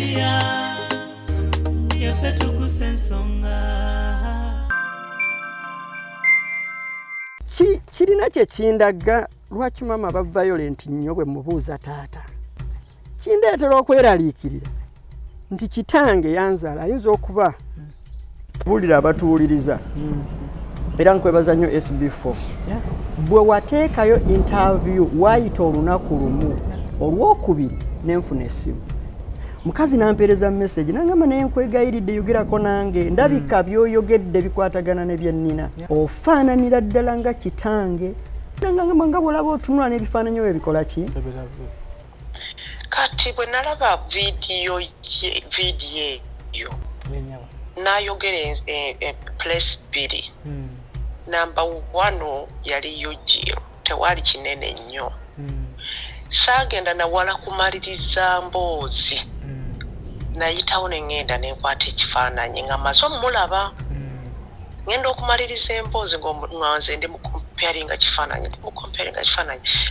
Media, Tuggussa Enssonga. Kirina kye kindaga lwaki mama ba violent nnyo bwe mubuuza taata. Kindeetera okweraliikirira nti kitange yanzaala ayinza okuba bulira abatuwuliriza era nkwebaza nnyo SB4 bwe wateekayo interview waayita olunaku lumu olwokubiri nenfuna essimu mukazi nampeereza message nangamba naye nkwegayiridde yogerako nange ndabika byoyogedde bikwatagana ne byennina ofaananira ddala nga kitange nangamba nga bw'olaba otunula n'ebifaananyi bwe bikola ki kati bwe nalaba vidiyo eyo nayogera place bbiri namba 1 yali yojiro tewali kinene nnyo saagenda nawala kumaliriza mboozi nayitawo nengenda nenkwata ekifaananyi nga maze omulaba ngenda okumaliriza emboozi nganze ndi mukomparinga kifaananyi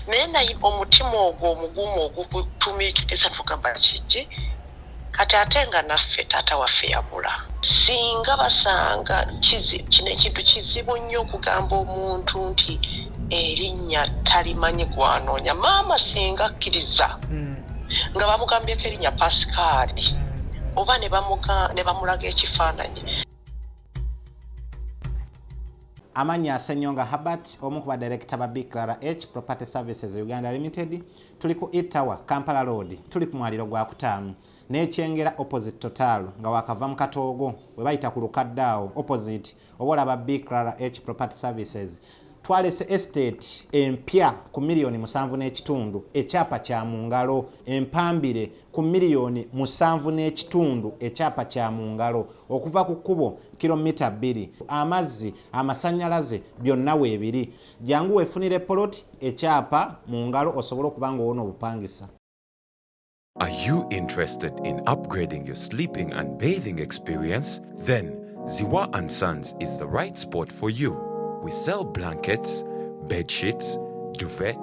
naye naye omutima ogwo omugumu ogutumiikiriza tugamba kiki kati ate nga naffe taata waffe yabula singa basanga kino ekintu kizibu nnyo okugamba omuntu nti erinnya talimanyi gwanoonya maama singa akkiriza nga bamugambyeko erinnya Pasikaali oba ne bamulaga ekifaananyi. Amanya Senyonga Habat omu ku badirekita ba Biklara H Property Services Uganda Limited tuli ku Itawa Kampala Road tuli ku mwaliro gwa kutaamu n'ekyengera opposite Total nga wakava mu Katoogo we bayita ku Lukaddaawo opposite obola ba Biklara H Property Services twalese estate empya ku $7.5 ekyapa kya mu ngalo empambire ku $7.5 ekyapa kya mu ngalo okuva ku kkubo kilomita 2 amazzi amasannyalaze byonna weebiri jangu weefunire poloti ekyapa mu ngalo osobole okuba ng'owona obupangisa. Are you interested in upgrading your sleeping and bathing experience? Then Zziwa and Sons is the right spot for you. We sell blankets, bed sheets, duvet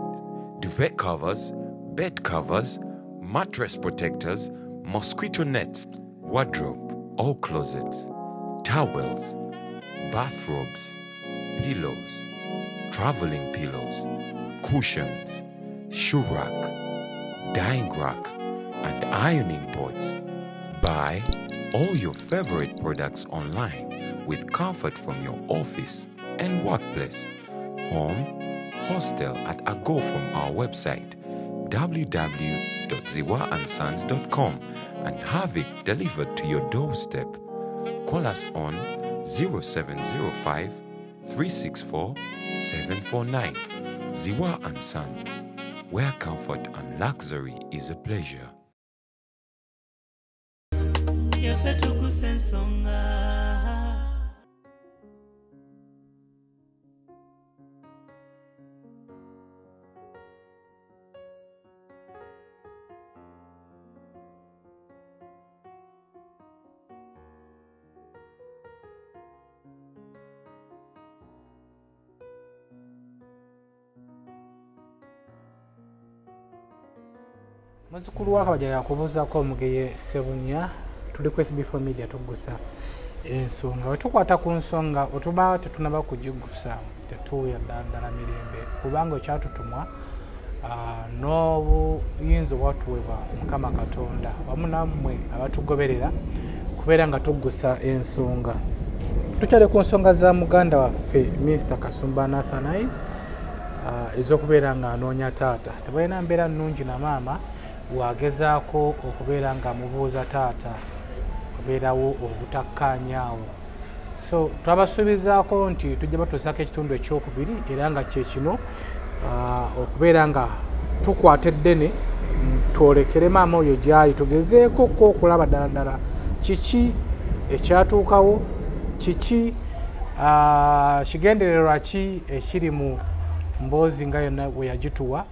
covers, bed covers, mattress protectors, mosquito nets, wardrobe, all closets, towels, bathrobes, pillows, traveling pillows, cushions, shoe rack, dyeing rack, and ironing boards. Buy all your favorite products online with comfort from your office and workplace, home, hostel at a go from our website www.zziwaandsons.com and have it delivered to your doorstep. Call us on 0705 364 749. Zziwa and Sons, where comfort and luxury is a pleasure. Tuggussa Enssonga. Muzzukulu wa Kabajja yakubuuzaako omugeye Ssebunya tuli ku SB4 Media Tuggussa Enssonga. We tukwata ku nsonga otuba tetunaba kugigusa tetuuya ddala mirembe kubanga ekyatutumwa n'obuyinza obwatuweebwa Mukama Katonda wamu nammwe abatugoberera kubeera nga tuggusa ensonga. Tukyali ku nsonga za muganda waffe Mr. Kasumba Nathanael ez'okubeera nga anoonya taata. Tebalina mbeera nnungi na maama wagezaako okubeera nga mubuuza taata kubeerawo obutakkaanyaawo. So twabasuubizaako nti tujja batuusaako ekitundu ekyokubiri era nga kye kino okubeera nga tukwata eddene twolekere maama oyo gy'ali tugezeeko ko okulaba ddala kiki ekyatuukawo kiki kigendererwa ki ekiri mu mboozi nga yonna bwe yagituwa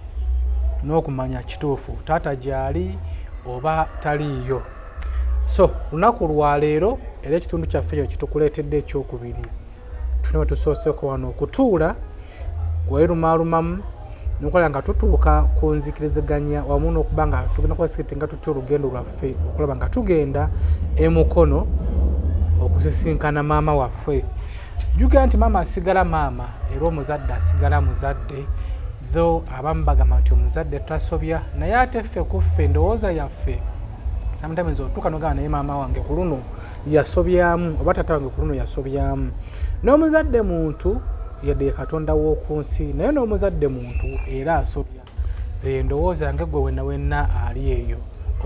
n'okumanya kituufu taata gy'ali oba taliiyo. So lunaku lwa leero era ekitundu kyaffe kino kitukuleetedde ekyokubiri tune we tusooseeko wano okutuula kwelumaalumamu nukola nga tutuuka ku nzikiriziganya wamu n'okuba nga tugenda kubasikete nga tutya olugendo lwaffe okulaba nga tugenda emukono okusisinkana maama waffe. Jjukira nti maama asigala maama era omuzadde asigala muzadde, tho abamu bagamba nti omuzadde tasobya, naye ate ffe ku ffe endowooza yaffe sometimes otuuka n'ogamba naye maama wange ku luno yasobyamu oba taata wange ku luno yasobyamu. N'omuzadde muntu yadde Katonda w'oku nsi, naye n'omuzadde muntu era asobya. Nze endowooza yange gwe wenna ali eyo,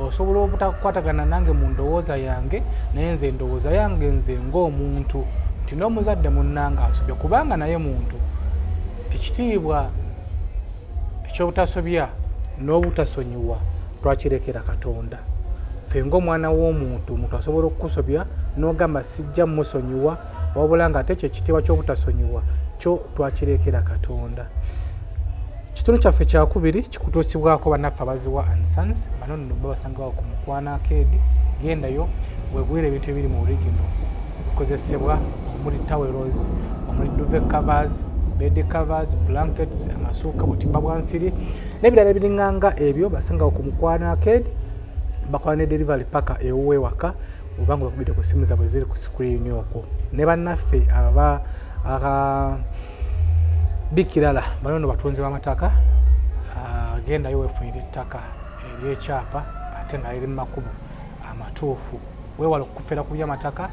osobola obutakwatagana nange mu ndowooza yange, naye nze endowooza yange nze ng'omuntu nti n'omuzadde munnange asobya, kubanga naye muntu. Ekitiibwa eky'obutasobya n'obutasonyiwa twakirekera Katonda. Ffe ng'omwana w'omuntu, omuntu asobola okukusobya n'ogamba sijja musonyiwa, wabula nga ate ekyo ekitiibwa ky'obutasonyiwa kyo twakirekera Katonda. Kitundu kyaffe kyakubiri kikutuusibwako bannaffe aba Zziwa and Sons, bano nno babasangawo ku Mukwano Arcade. Gendayo weegulire ebintu ebiri mu original bikozesebwa omuli towels, omuli duvet covers, bed covers, blankets, amasuuka, butimba bwa nsiri n'ebirala ebiringanga ebyo. Basangawo ku Mukwano Arcade, bakola ne delivery paka ewuwe waka oba nga bakubidde ku simu zaabwe ziri ku screen okwo. Ne bannaffe aba Bikirala bano nno batunzi b'amataka, gendayo weefunire ettaka ery'ekyapa ate nga liri mu makubo amatuufu. Weewala okufera ku by'amataka,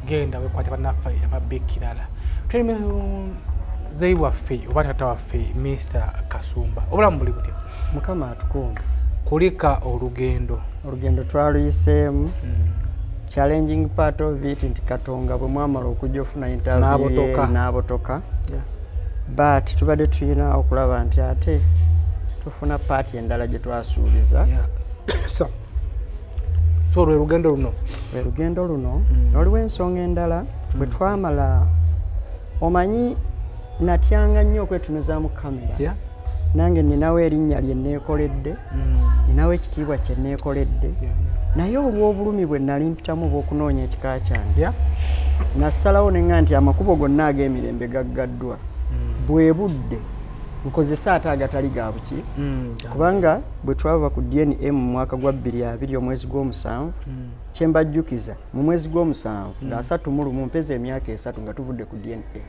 genda weekwate bannaffe aba Bikirala. Tuli muzeeyi waffe oba taata waffe Mr. Kasumba, obulamu buli butya? Mukama atukuumbe. Kulika olugendo twaluyiseemu. Challenging part of it nti Katonga bwe mwamala okujja ofuna interview n'abotoka. But tubadde tulina okulaba nti ate tufuna paati endala gye twasuubiza. So lugendo luno waliwo ensonga endala bwe twamala, omanyi natyanga nnyo okwetunuza mu kamera. Nange ninawo erinnya lye neekoledde, ninawo ekitiibwa kye neekoledde, naye olw'obulumi bwe nali mpitamu bw'okunoonya ekika kyange nassalawo nenga nti amakubo gonna ag'emirembe gaggaddwa, bwe budde nkozesa ate agatali ga buki. Kubanga bwe twava ku DNA mu mwaka gwa 2020 omwezi gw'omusanvu, kye mbajjukiza mu mwezi gw'omusanvu nga 31 mpeza emyaka 3 nga tuvudde ku DNA.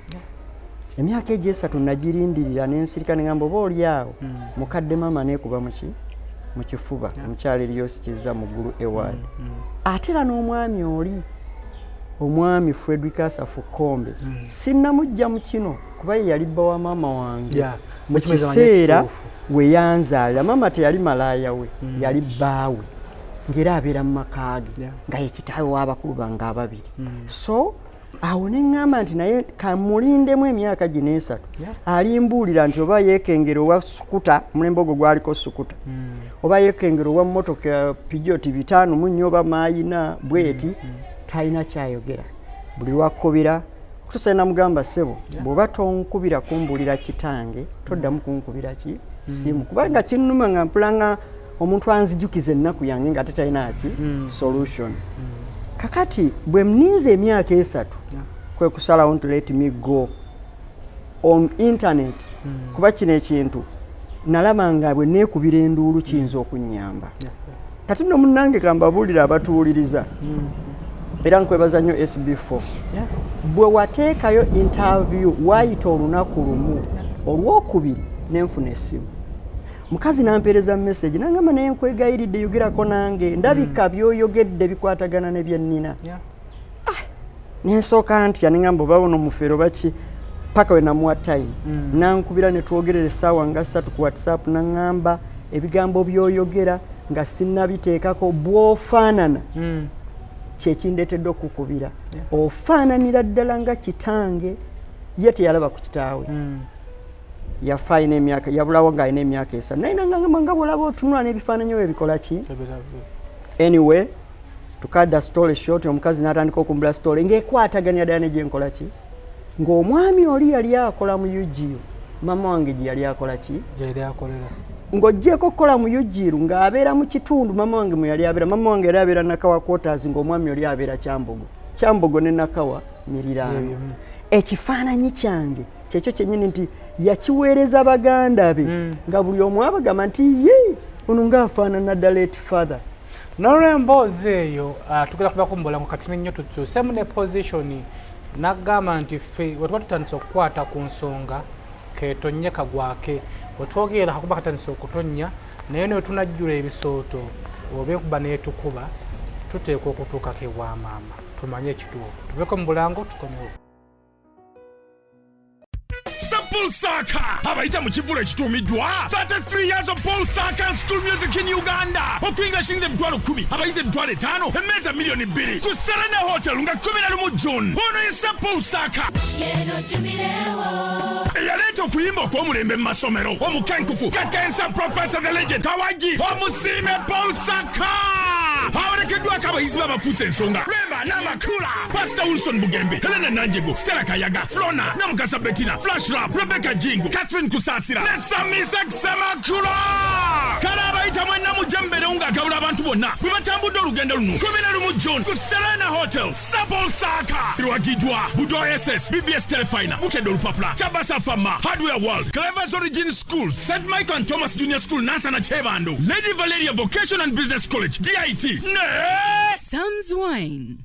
Emyaka egyo 3 nagirindirira n'ensirika ne ngamba oba oli awo mukadde maama neekuba mu kifuba, omukyala Eriyosikiza mu ggulu eward. Ate era n'omwami oli, omwami Frederick Fukombe, sinnamujja mu kino kuba ye yali bba wa maama wange mu kiseera we yanzaalira. Maama teyali malaaya we, yali bbaawe ng'era abeera mu maka ge nga ye kitaawe w'abakulu bange ababiri. So awo ne ŋŋamba nti naye kamulindemu emyaka gino 3 alimbuulira nti oba yeekengera owa sukuta, omulembe ogwo gwaliko sukuta, oba yeekengera owa mmotoka Peugeot 5 oba maayina bweti, talina kyayogera. Buli lwakkubira kutuusa namugamba ssebo, bw'oba tonkubira kumbuulira kitange toddamu kunkubira simu, kubanga kinnuma nga mpulanga omuntu anzijukiza ennaku yange nga ate talina solution. Kakati bwe mninze emyaka 3 kwe kusalawo nti let me go on internet, kuba kino ekintu nalaba nga bwe neekubira enduulu kiyinza okunnyamba. Kati nno munnange kambabuulira abatuwuliriza, era nkwebaza nnyo SB4. Bwe wateekayo interview waayita olunaku lumu, olwokubiri nenfuna essimu, mukazi nampeereza message nangamba naye nkwegayiridde yogerako nange, ndabika by'oyogedde bikwatagana ne bye nnina. Nensooka ntya nengamba oba buno mufeero baki, paka we namuwa time nankubira ne twogerera essaawa nga 3 ku WhatsApp, nangamba ebigambo by'oyogera nga sinnabiteekako bw'ofaanana kyekindeetedde okukubira. Ofaananira ddala nga kitange, ye teyalaba ku kitaawe. Yafa alina emyaka, yabulawo ng'alina emyaka 3. Naye nangamba nga bw'olaba otunula n'ebifaananyi bwe bikola ki? Anyway, to cut the story short, omukazi n'atandika okumbula story ng'ekwataganira ddala ne gye nkola ki? Ng'omwami oli yali akola mu UGU, maama wange gye yali akola ki? Gyeyali akolera. Ng'oggyeko okukola mu UGU ng'abeera mu kitundu maama wange mwe yali abeera. Maama wange yali abeera Nakawa quarters, ng'omwami oli abeera Kyambogo ne Nakawa miriraano. Ekifaananyi kyange kyekyo kyennyini nti yakiweereza baganda be nga buli omu abagamba nti ye ono ng'afaanana ddala late father. N'olw'emboozi eyo tugenda kuvaako mu bulamu kati nnyo tukyusemu ne position n'agamba nti ffe bwe tuba tutandise okukwata ku nsonga keetonye kagwake bwe twogera kakuba katandise okutonnya naye ne tunajjula ebisooto oba ekuba n'etukuba tuteekwa okutuukako ewa maama tumanye ekituufu tuveeko mu bulango tukomewo. Pulsaka abayita mu kivulo ekituumiddwa 33 years of Pulsaka and school music in Uganda. Okuyingira shinze emitwalo 10 abayize emitwalo 5 emmeeza milioni 2 ku Serena Hotel nga 11 June. Ono yessa Pulsaka eyaleeta okuyimba okw'omulembe mu masomero omukenkufu kakensa Professor the Legend Kawaji omusiime Pulsaka awerekeddwako abayizi b'abafuusa ensonga Lwemba n'Amakula Pastor Wilson Bugembe Helena Nanjego Stella Kayaga Flona Namukasa Bettina Flash Rap Rebecca Jingo Catherine Kusasira ne Samisa Semakula kale abayita mwenna mujembere ng'agabula abantu bonna bwe batambudde olugendo luno 11 June ku Serena Hotel Pulsaka lwagidwa Budo SS BBS Telefina Bukedde Olupapula Chabasa Fama Hardware World Clever's Origin School St. Michael and Thomas Junior School Nansana Chebando Lady Valeria Vocation and Business College DIT Sam's Wine.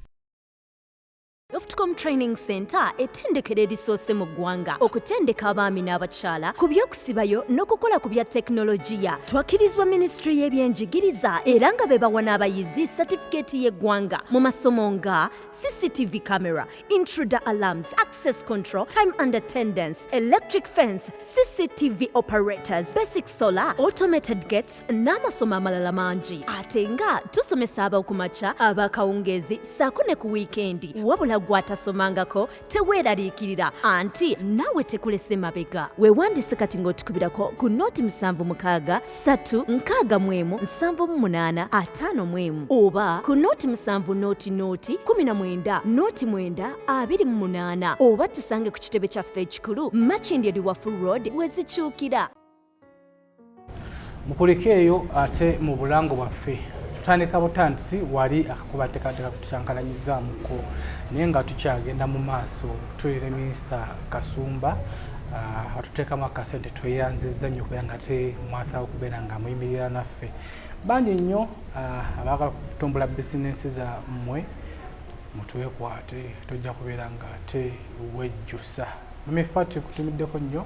Loftycom Training Center ettendekero erisoose mu ggwanga okutendeka abaami n'abakyala ku by'okusibayo n'okukola ku bya tekinologiya. Twakirizibwa Ministry y'ebyenjigiriza era nga be bawa n'abayizi satifikeeti y'eggwanga mu masomo nga CCTV camera, intruder alarms, access control, time and attendance, electric fence, CCTV operators, basic solar, automated gates n'amasomo amalala mangi. Ate nga tusomesa ab'okumakya abakawungezi ssaako ne ku wiikendi wabula gwatasomangako teweeraliikirira anti naawe tekulese mabega. Weewandise kati ng'otukubirako ku nooti 76 361 778 oba ku nooti 7 nooti 19 nooti 9 28 oba tusange ku kitebe kyaffe ekikulu Makindye Liwafu Road wezikyukira. Mukulike eyo ate mu bulango bwaffe tutandika butandisi wali akakuba tekateka kutushankalanyizamuko naye nga tukyagenda mu maaso tulire Minisita Kasumba atuteekamu akasente tweyanzizza nnyo okubeera nga te mwasaba okubeera nga muyimirira naffe bangi nnyo abaagala kutumbula bizinensi zammwe mutuwekwate tojja kubeera nga te wejjusa. Mumifati kutumiddeko nnyo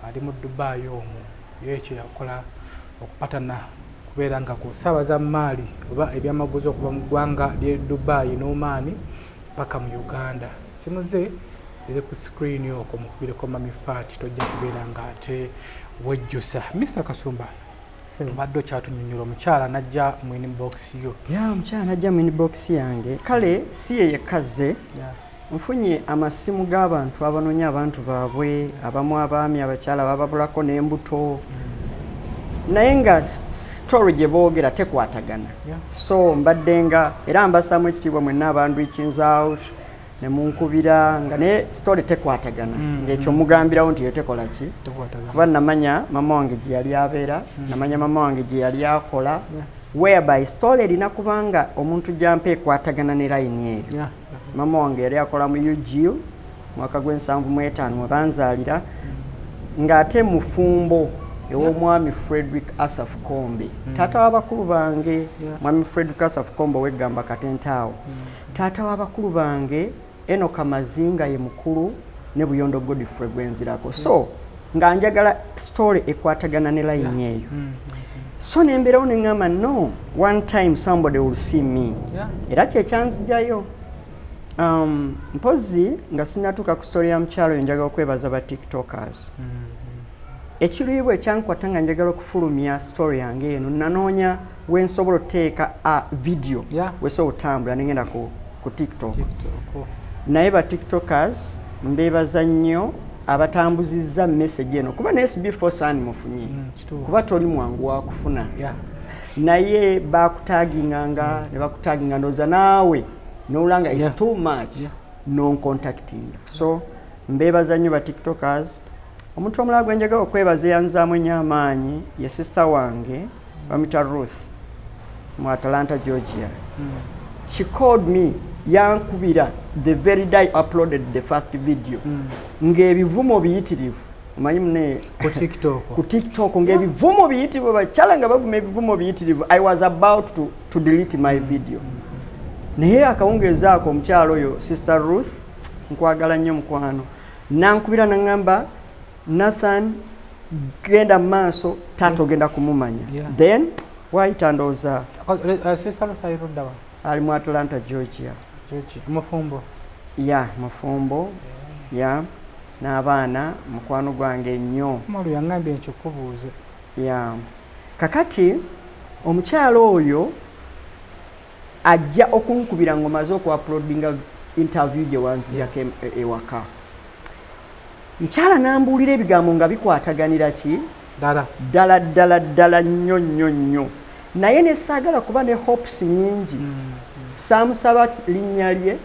ali mu Dubai omwo yekyo yakola okupatana kubeera nga kusaabaza maali oba ebyamaguzi okuva mu ggwanga lye Dubai n'Oman paka mu Uganda. Simu ze ziri ku screen okwo mukubireko mamifati tojja kubeera nga ate wejjusa. Mr. Kasumba baddo kyatunyonnyola omukyala najja mu inbox yo. Omukyala najja mu inbox yange kale si ye yekaze nfunye amasimu g'abantu abanoonya abantu baabwe abamu abaami abakyala bababulako n'embuto naye nga story gye boogera tekwatagana so mbadde nga era mbasaamu ekitiibwa mwenna abandwikins out ne munkubira nga ne story tekwatagana ng'ekyo mugambirawo nti yetekola ki kuba namanya mama wange gye yali abeera namanya mama wange gye yali akola whereby story erina kubanga omuntu gyampa ekwatagana ne line eyo mama wange yali akola mu UGL mwaka gw'75 mwe banzaalira ng'ate mufumbo ew'omwami Frederick Asaf Kombe taata w'abakulu bange mwami Frederick Asaf Kombe weggamba Katentaawo taata w'abakulu bange Enoka Mazinga ye mukulu ne Buyondo Godfrey gwenzirako so nga njagala story ekwatagana ne line eyo so nembeerawo ne ngamba no one time somebody will see me era kyekyanzijayo mpozi nga sinatuuka ku story ya mukyalo yo njagala okwebaza ba tiktokers ekiruibwa ekyankwata nga njagala okufulumya story yange eno nanoonya wensobola oteeka video wesobola otambula nengenda ku TikTok naye ba tiktokers mbeebaza nnyo abatambuzizza message eno kuba ne SB4 sani mufunye kuba toli mwangu wa kufuna naye bakutaginganga ne bakutaginga ndoza naawe nolanga is too much non contacting so mbeebaza nnyo ba tiktokers. Omuntu omulala gwe njagala okwebaza yanzaamu ennyo amaanyi ye sister wange bamita Ruth mu Atlanta, Georgia. She called me yankubira the very day I uploaded the first video ng'ebivumo biyitirivu mayimne ku TikTok ngebivumo biyitirivu bakyala nga bavuma ebivumo biyitirivu. I was about to delete my video. Naye akawungezaako omukyalo oyo Sister Ruth nkwagala nnyo mukwano nankubira nangamba Nathan genda maaso taata ogenda kumumanya. Then wayita ndowooza Sister Ruth ayiruddawa ali mu Atlanta Georgia. Mufumbo Mufumbo n'abaana mukwano gwange nnyo. Malu yangambye nkikubuuze. Kakati omukyalo oyo ajja okunkubira ngomaze okuuploadinga interview gye wanzijako ewaka. Mukyala n'ambuulira ebigambo nga bikwataganira ki ddala nnyo naye ne saagala kuba ne hopes nyingi. Saamusaba linnya lye,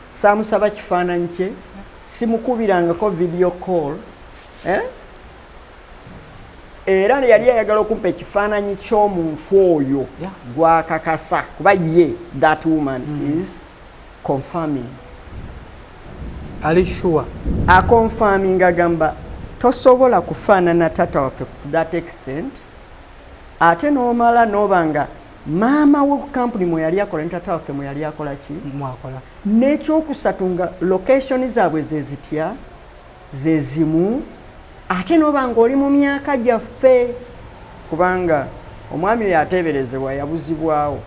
saamusaba kifaananyi kye, simukubirangako video call. Era yali ayagala okumpa ekifaananyi ky'omuntu oyo gwakakasa kuba ye that woman is confirming. Ali sure confirming agamba tosobola kufaanana taata waffe to that extent ate n'omala n'obanga maama we ku kampuni mwe yali akola ne taata waffe mwe yali akola ki mwakola. N'ekyokusatu nga location zaabwe zezitya zezimu ate n'obanga oli mu myaka gyaffe kubanga omwami oyo ateeberezebwa yabuzibwawo.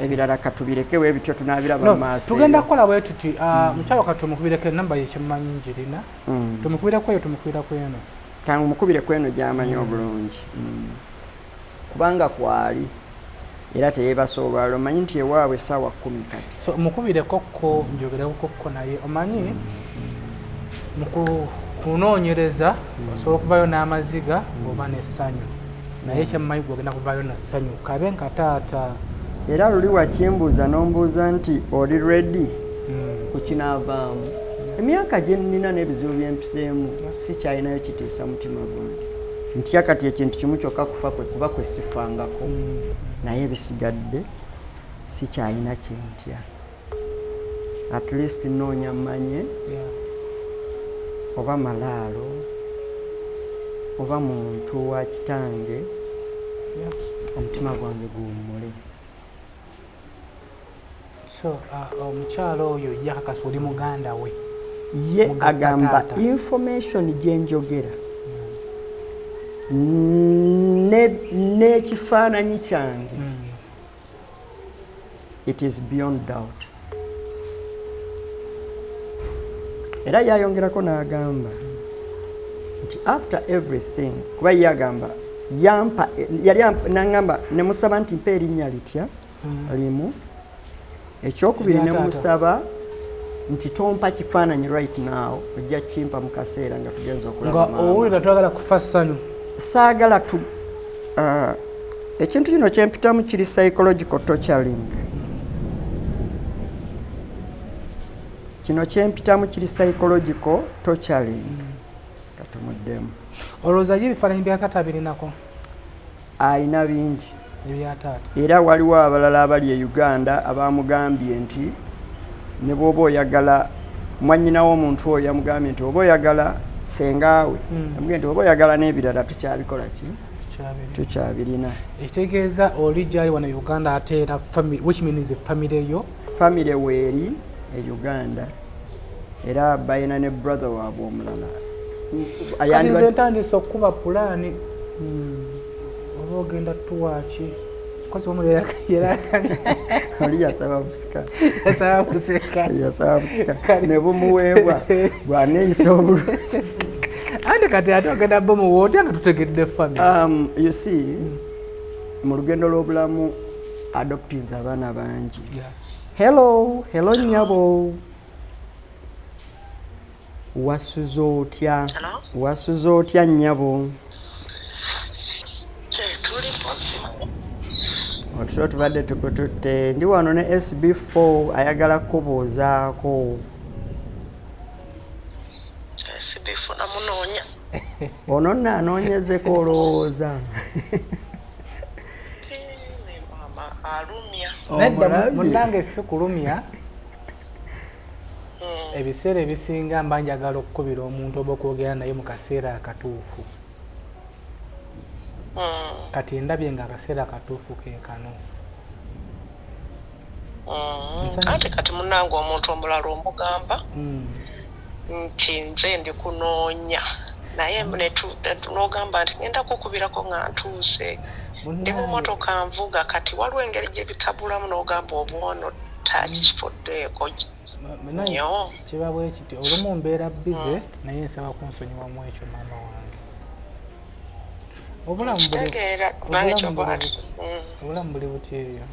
Ebirala katubirekewo ebityo tunaabiraba mu maaso. Tugenda kukola bwe tuti mukyalo kati tumukubireko ennamba ye kyemmanyi njirina. Tumukubireko eyo tumukubirako eno. Kanga omukubireko eno gy'amanyi obulungi. Kubanga kwali era teyeebasa olwalo omanyi nti ewaabwe essaawa 10 kati. So mukubirekokko njogerekokko naye omanyi kunoonyereza osobola okuvayo n'amaziga oba n'essanyu naye kyemmanyi gwogenda kuvayo n'essanyu kabe nka taata. Era luli wakimbuuza n'ombuuza nti oli ready ku kinaavaamu. Emyaka gye nnina n'ebizibu byempiseemu sikyalinayo kitiisa mutima gwange. Ntya kati ekintu kimu kyokka kufa kwe kuba kwe sifangako naye ebisigadde sikyalina kyentya. At least nnoonya mmanye oba malaalo oba muntu wa kitange omutima gwange guwummule. So omukyalo oyo yakakasa oli muganda we ye agamba information gye njogera n'ekifaananyi kyange it is beyond doubt. Era yayongerako n'agamba nti after everything kuba ye agamba yampa yali n'agamba ne musaba nti mpa erinnya litya limu ekyokubiri ne musaba nti tompa kifaananyi right now ojja kimpa mu kaseera nga tugenza okulaba nga owulira twagala kufa ssanyu. Saagala tu ekintu kino kyempitamu kiri psychological torturing. Kino kyempitamu kiri psychological torturing. Katumuddemu. Olowooza ye ebifaananyi bya taata birinako? Ayina bingi. Ebya taata. Era waliwo abalala abali e Uganda abamugambye nti ne bw'oba oyagala mwannyina w'omuntu oyo yamugambye nti oba oyagala sengaawe yamugambye nti oba oyagala n'ebirala tukyabikola ki tukyabirina. Ekitegeeza oli gy'ali wano Uganda ate era which means family eyo family weeri e Uganda era bayina ne brother waabwe omulala. Kati nze ntandise okukuba pulaani oba ogenda tuwaaki kozi omulala yerakani oli yasaba busika yasaba busika ne bumuweebwa bwaneeyisa obulungi andi kati ate ogenda bomuwa otya nga tutegedde family. You see mu lugendo lw'obulamu adoptings abaana bangi. Hello nnyabo wasuza otya? Wasuza otya nnyabo? Otulo tubadde tukututte ndi wano ne SB4 ayagala kubuuzaako. SB4 namunoonya. Ono nno anoonyezeko olowooza. Mama alumya. Nedda munnange si kulumya. ebiseera ebisinga mba njagala okukubira omuntu oba okwogera naye mu kaseera akatuufu. Kati ndabye nga akaseera akatuufu ke kano. Kati munange omuntu omulala omugamba nti nze ndi kunoonya naye n'ogamba nti ngenda kukubirako nga ntuuse ndi mu motoka nvuga kati waliwo engeri gye bitabulamu n'ogamba obwono takifuddeeko nnyo. Kiba bwe kiti olumu mbeera bize naye nsaba kunsonyiwamu ekyo maama wange. Obulamu buli buti eyo.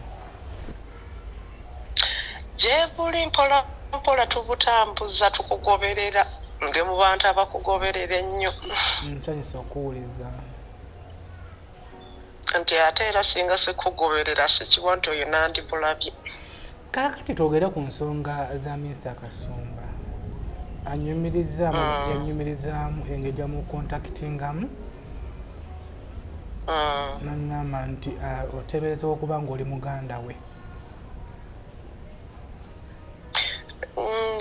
Gye buli mpola mpola tubutambuza tukugoberera ndi mu bantu abakugoberera ennyo. Nsanyusa okuwuliza nti ate era singa sikugoberera sikiwa nti oyo nandibulabye. Kaakati twogere ku nsonga za Mr. Kasumba. Yanyumirizaamu engeri gyamu kontakitingamu n'aŋŋamba nti oteebereza okuba ng'oli muganda we.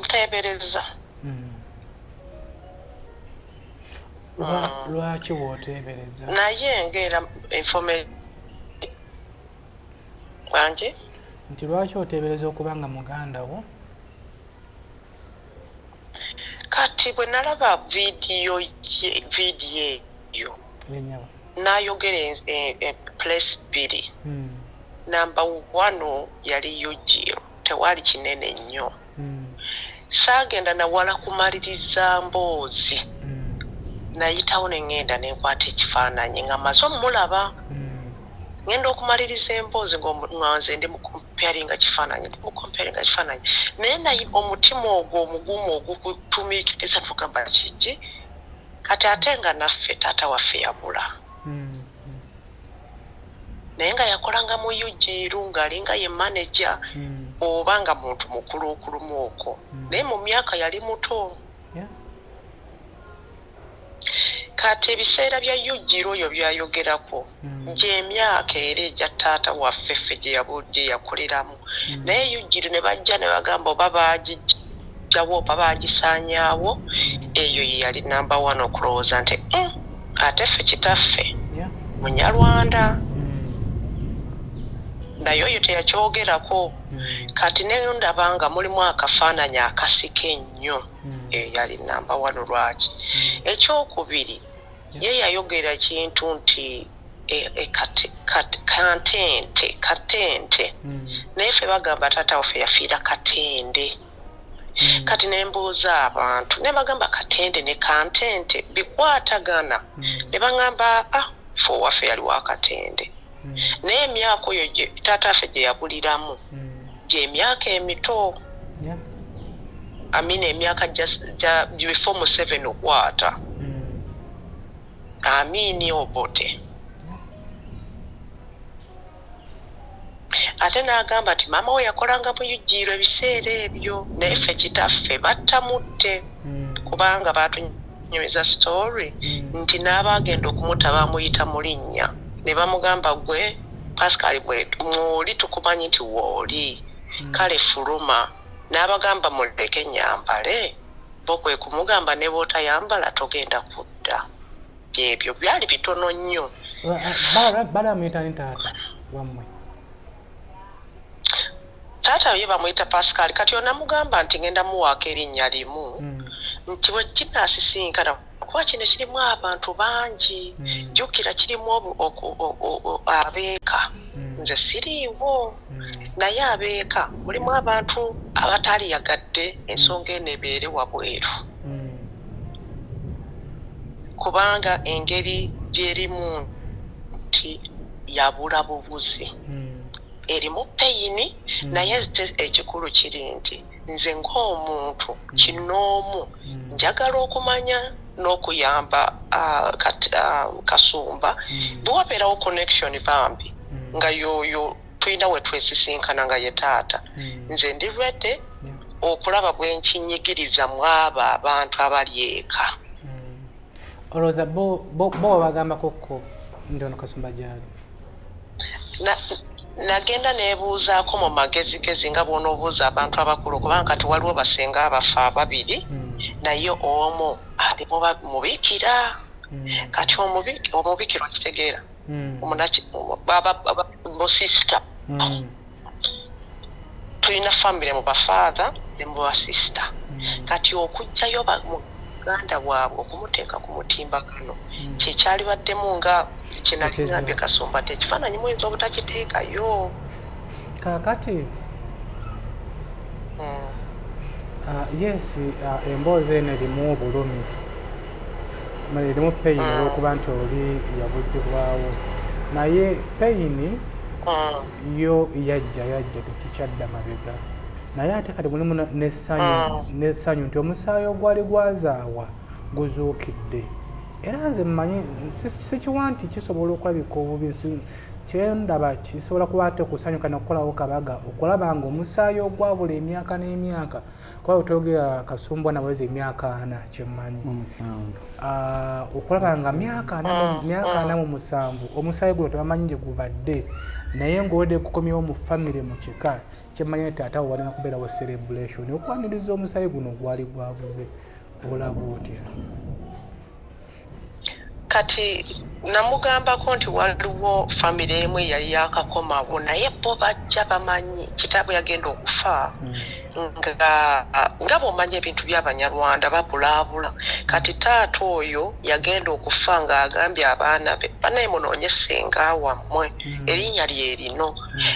Nteebereza. Lwaki bw'oteebereza? Naye ngera Wange nti lwaki oteebereza okuba nga muganda wo? Kati bwe nalaba vidiyo eyo n'ayogera place bbiri. Namba 1 yali Yujiro, tewali kinene nnyo. Saagenda nawala kumaliriza mboozi. Nayitawo ne ŋŋenda ne nkwata ekifaananyi nga maze omulaba. Ngenda okumaliriza emboozi ng'omwanze ndi mukomparinga kifaananyi naye naye omutima ogwo omugumu ogukutumiikiriza tugamba kiki kati ate nga naffe taata waffe yabula. Naye nga yakolanga mu Yujiru ng'alinga ye manager oba nga muntu mukulu okulumu okwo naye mu myaka yali muto. Kati ebiseera bya Yujiru oyo byayogerako gy'emyaka era egya taata waffe ffe gye yakoleramu. Naye Yujiru ne bajja ne bagamba oba baagijjawo oba baagisaanyaawo eyo ye yali namba 1 okulowooza nti ate ffe kitaffe Munyarwanda. Naye oyo teyakyogerako. Kati ne ndaba nga mulimu akafaananyi akasika ennyo eyo yali namba 1 lwaki. Ekyokubiri ye yayogera kintu nti katente naye ffe bagamba taata waffe yafiira katende. Kati ne mbuuza abantu ne bagamba katende ne kantente bikwatagana ne baŋŋamba ffe waffe yali wa katende. Naye emyaka oyo taata waffe gye yabuliramu gy'emyaka emito. Amina emyaka gya before mu 7 okwata. Amini obote. Ate n'agamba nti maama we yakolanga mu Yujiru ebiseera ebyo naye ffe kitaffe battamutte kubanga baatunyumiza story nti n'abaagenda okumuta bamuyita mu linnya ne bamugamba gwe Pascal bwe mwoli tukumanyi nti wooli kale fuluma. N'abagamba muleke nyambale bo kwe kumugamba ne bw'otayambala togenda kudda. Ebyo byali bitono nnyo. Balamuyita ni taata wammwe? Taata ye bamuyita Pascal kati onamugamba nti ngenda muwaako erinnya limu nti bwe kinaasisinkana kuba kino kirimu abantu bangi jjukira kirimu abeeka nze siriiwo naye abeeka mulimu abantu abataliyagadde ensonga eno ebeere wabweru kubanga engeri gyerimu nti yabula bubuzi erimu peyini naye ekikulu kiri nti nze ng'omuntu kinoomu njagala okumanya n'okuyamba Kasumba bwewabeerawo connection bambi nga yoyo tulina we twesisinkana nga ye taata nze ndi ready okulaba bwe nkinyigiriza mu abo abantu abali eka. Olowooza bo bagambako ko ndi ono Kasumba gyali? nagenda nebuuzaako mu magezigezi nga bw'onoobuuza abantu abakulu kubanga kati waliwo basenga abafa ababiri naye omu ali mubikira kati omubikira okitegeera musista tulina famire mu bafaatha ne mu basista kati okujjayo muganda bwabwe okumuteeka ku mutimba kano kyekyali baddemu nga kyenakigambye Kasumba te ekifaananyi muyinza obutakiteekayo kakati yes emboozi eno erimu obulumi erimu peyini olw'okuba nti oli yabuzibwawo naye peyini yo yajja tekikyadda mabega naye ate kati mulimu n'essanyu nti omusaayi ogwali gwazaawa guzuukidde era nze mmanyi sikiwa nti kisobola okulabika obubi kyendaba kisobola kuba ate okusanyuka nokukolawo kabaga okulaba nga omusaayi ogwabula emyaka n'emyaka kuba otogera Kasumbwa naweza emyaka 4 kyemmanyi okulaba nga myaka 47 omusaayi guno tebamanyi gye gubadde naye ng'owedde kukomyewo mu famire mu kika kyemmanyi nti ate awo walina kubeerawo celebration okwaniriza omusaayi guno gwali gwabuze olaba otya kati namugambako nti waliwo famire emu eyali yakakomawo naye bo bajja bamanyi kitaabwe yagenda okufa nga bw'omanyi ebintu by'Abanyarwanda babulaabula kati taata oyo yagenda okufa ng'agambye abaana be banaye munoonye ssenga wammwe erinnya lyerino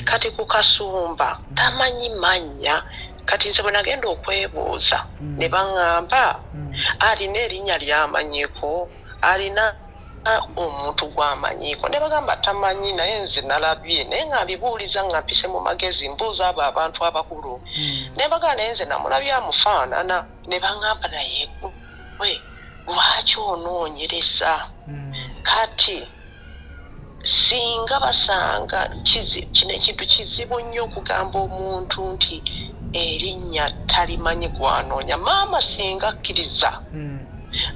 kati ku Kasumba tamanyi mannya kati nze bwe nagenda okwebuuza ne baŋŋamba alina erinnya ly'amanyiko alina omuntu gwamanyiiko ne bagamba tamanyi naye nze nalabye naye nga mbibuuliza nga mpise mu magezi mbuuza abo abantu abakulu ne bagamba naye nze namulabye amufaanana ne baŋŋamba naye we lwaki onoonyereza kati singa basanga kino ekintu kizibu nnyo okugamba omuntu nti erinnya talimanyi gwanoonya maama singa akkiriza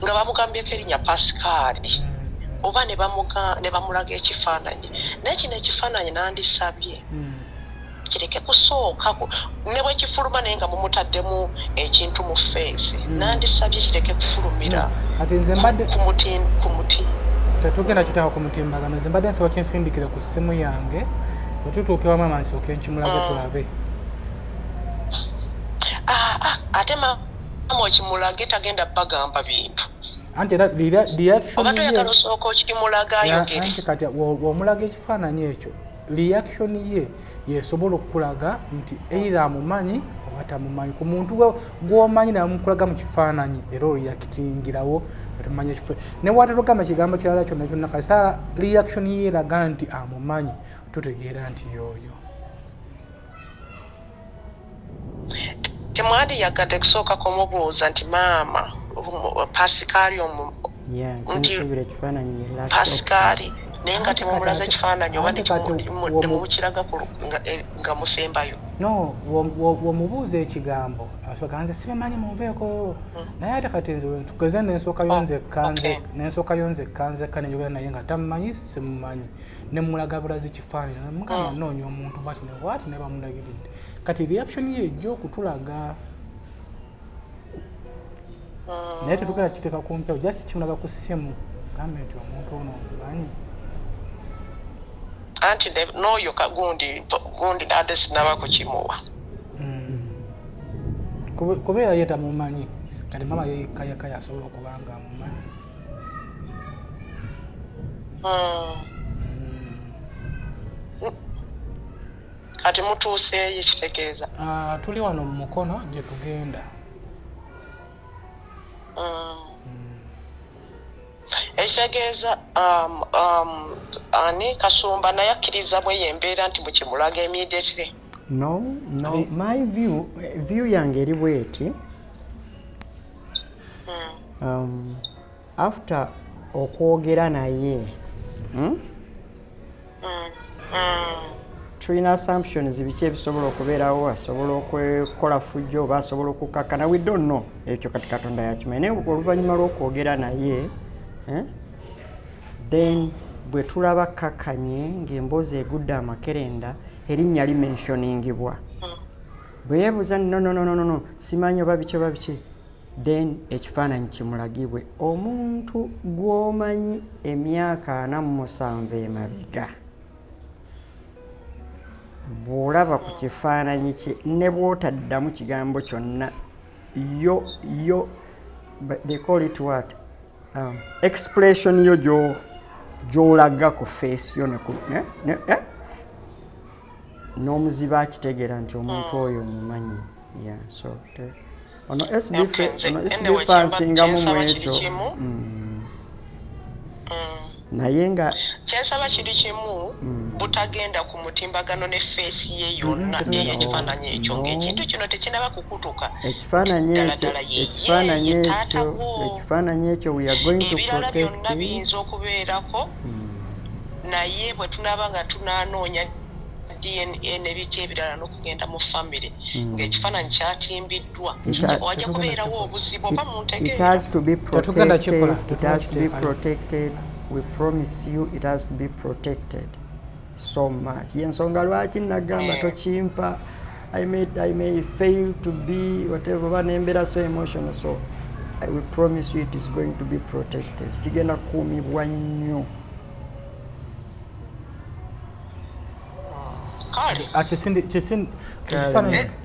nga bamugambyeko erinnya Pasikaali oba ne bamulaga ekifaananyi naye kino ekifaananyi nandisabye kireke kusooka ne bwe kifuluma naye nga mumutaddemu ekintu mu feesi nandisabye kireke kufulumira ati nze mbadde ku muti tetugenda kitaako ku mutimbagano nze mbadde nsaba kinsindikire ku ssimu yange bwe tutuuke wamama nsooke nkimulage tulabe ate maama okimulage tagenda bagamba bintu anti era reaction oba toyagala osooka okimulaga ayogere anti kati womulaga ekifaananyi ekyo reaction ye yesobola okukulaga nti either amumanyi oba tamumanyi ku muntu gw'omanyi namukulaga mu kifaananyi era oreactingirawo atumanyi ekifo ne bw'atatugamba kigambo kirala kyonna kyonna kasita reaction ye eraga nti amumanyi tutegeera nti yoyo temwandi yagadde kusooka kumubuuza nti maama Pasikaali Pasikaali naye nga temumulaza ekifaananyi oba temukiraga nga musembayo no womubuuza ekigambo asooka nze sibamanyi munveeko naye ate kati nze tugeze nensookayo nze ekkanze ekka nenjogera naye nga tamumanyi simumanyi nemulaga bulazi kifaananyi namugamba noonya omuntu bwati ne bamulagiridde kati reaction ye ejja okutulaga naye tetugenda kiteeka kumpewo just kimulaga ku ssimu gambe nti omuntu ono omumanyi anti n'oyo kagundi nadde sinaba kukimuwa kubeera ye tamumanyi kati mama yekayaka yasobola okuba nga amumanyi kati mutuuseeyo kitegeeza tuli wano mu mukono gye tugenda ekitegeeza ani Kasumba naye akkiriza bwe yembeera nti mukimulaga immediately no my view yange eri bweti after okwogera naye tulina assumptions biki ebisobola okubeerawo asobola okwekola fujjo oba asobola okukakkana we don't know ekyo kati Katonda yakimanyi naye oluvannyuma lw'okwogera naye then bwe tulaba kakkanye ng'emboozi egudde amakerenda erinnya limentioningibwa bwe yeebuuza no simanyi oba biki then ekifaananyi kimulagibwe omuntu gw'omanyi emyaka 47 emabega bw'olaba ku kifaananyi kye ne bw'otaddamu kigambo kyonna yo they call it what expression yo gy'olaga ku face yo n'omuziba akitegeera nti omuntu oyo mumanyi. So ono SB4 nsingamu mu ekyo naye nga kyensaba kiri kimu butagenda ku mutimbagano ne feesi ye yonna eyekifaananyi ekyo ng'ekintu kino tekinaba kukutuka ekifaananyi ekyo we are going to ebirala byonna protect biyinza okubeerako naye bwe tunaba nga tunaanoonya DNA n'ebiki ebirala n'okugenda mu famire ng'ekifaananyi kyatimbiddwa wajja kubeerawo obuzibu oba mu ntegeera. It has to be protected. We promise you it has to be protected so much. Yensonga lwaki nagamba tokimpa I may fail to be whatever banembera so emotional, so I will promise you it is going to be protected. Kigenda kuumibwa nnyo.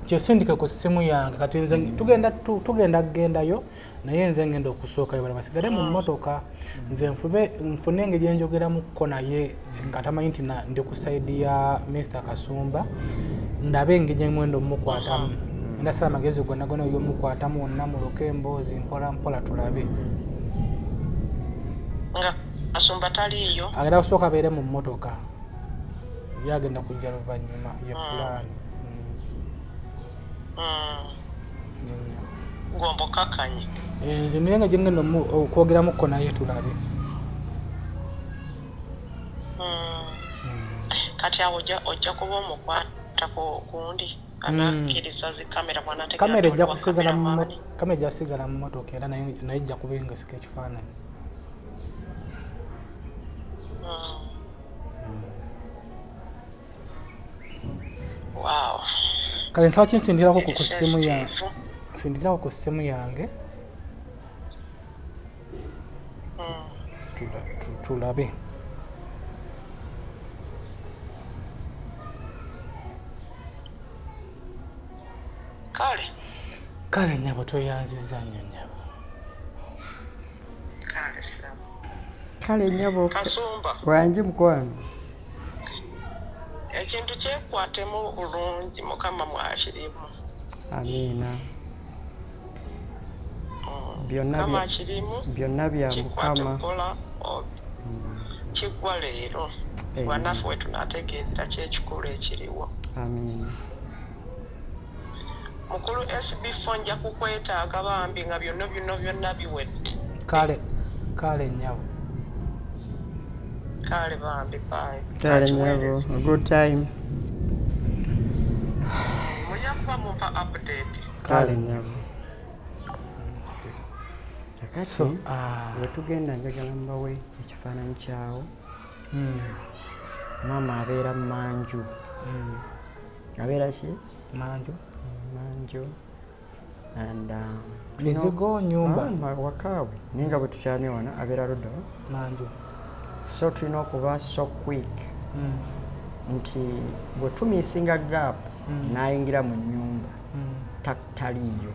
kyesindika ku ssimu yange kati nze tugenda kugendayo naye nze ngenda okusookayo bala basigale mu mmotoka nze nfune engeri enjogeramuko naye nga tamanyi nti ndi ku saidi ya Mr. Kasumba ndabe engeri emwenda omukwatamu ndasaba amagezi gonna gonna y'omukwatamu wonna muloke emboozi mpola tulabe nga Kasumba taliiyo agenda kusooka abeere mu mmotoka yagenda kujja luvannyuma ye pulaani ngombo kakanye nze naye nga gyengenda okwogeramuko naye tulabe kati awo ojja kuba omukwata kundi anakkiriza zikamera kamera ejja kusigala mu motoka era naye ejja kuba engasika ekifaananyi. Wow. Kale nsaba kinsindikirako ku ssimu yange. Sindikirako ku ssimu yange. Tulabe. Kale nyabo toyanziza nnyo nyabo. Kale nyabo Kasumba. Wange mukwano. Ekintu kyekwatemu bulungi mukama mwakirimu. Amina. byonna bya mukama kigwa leero bwannaffe we tunaategeerera kyekikulu ekiriwo. Amina. Mukulu SB4 nja kukwetaaga bambi nga byonna biwedde. Kale nnyabo. Kale bambi bye. Kale nnyabo. A good time. Mujja kuba mumpa update. Kale nnyabo. Kakati we tugenda njagala mbawe ekifaananyi kyawo. Maama abeera Manju. Abeera ki? Manju. And mizigo nyumba wakaabwe naye nga bwe tukyamye wana abeera Rodo Manju. So tulina okuba so quick nti bwe tumiisinga gap n'ayingira mu nnyumba taliiyo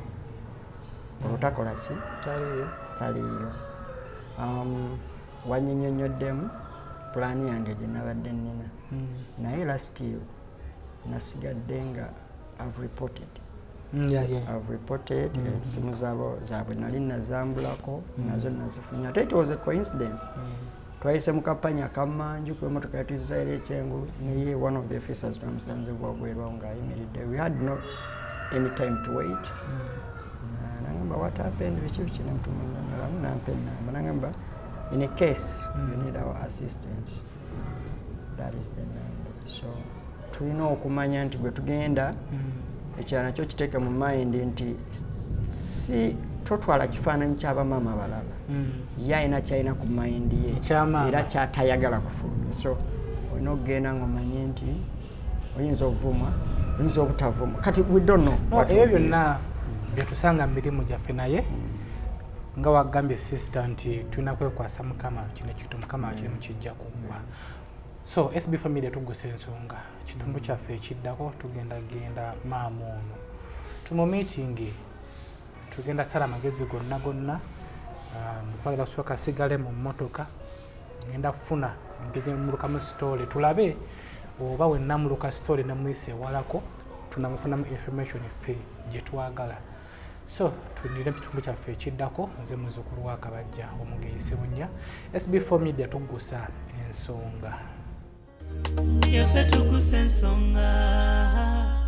olutakola ki taliiyo. Wannyinnyonnyoddemu pulaani yange gye nabadde nnina naye last year nasigadde nga I've reported. I've reported simu zaabwe nali nazambulako nazo nazifunye ate it was a coincidence. Twayise mu kampanya akamanju ku emotoka yatuyisa era ekyengulu naye one of the officers twamusanze bwagwerwawo ng'ayimiridde. We had no any time to wait. Nangamba what happened biki nemutumunanyolamu nampa ennamba nangamba in a case you need our assistance that is the number. So tulina okumanya nti bwe tugenda ekirala nakyo kiteeke mu mind nti si totwala kifaananyi ky'abamaama abalala ye alina kyalina ku mayindi ye era kyatayagala kufuluma. So olina okugenda ng'omanye nti oyinza obuvuma oyinza obutavuma kati we don't know ebyo byonna byetusanga mu mirimu gyaffe naye nga wagambye sister nti tulina kwekwasa mukama kino ekintu mukama kirimu kijja kuggwa. So SB4 Media Tuggussa Enssonga kitundu kyaffe ekiddako tugenda maamu ono tumu meeting tugenda sala magezi gonna mpagala kusooka sigale mu mmotoka ngenda kufuna ngende mulukamu story tulabe oba we namuluka story namuyise walako tunamufunamu information ffe gye twagala. So tulire kitundu kyaffe ekiddako nze muzzukulu wa Kabajja omugeyise bunnya SB4 Media Tuggussa Enssonga. Yaffe Tuggussa Enssonga.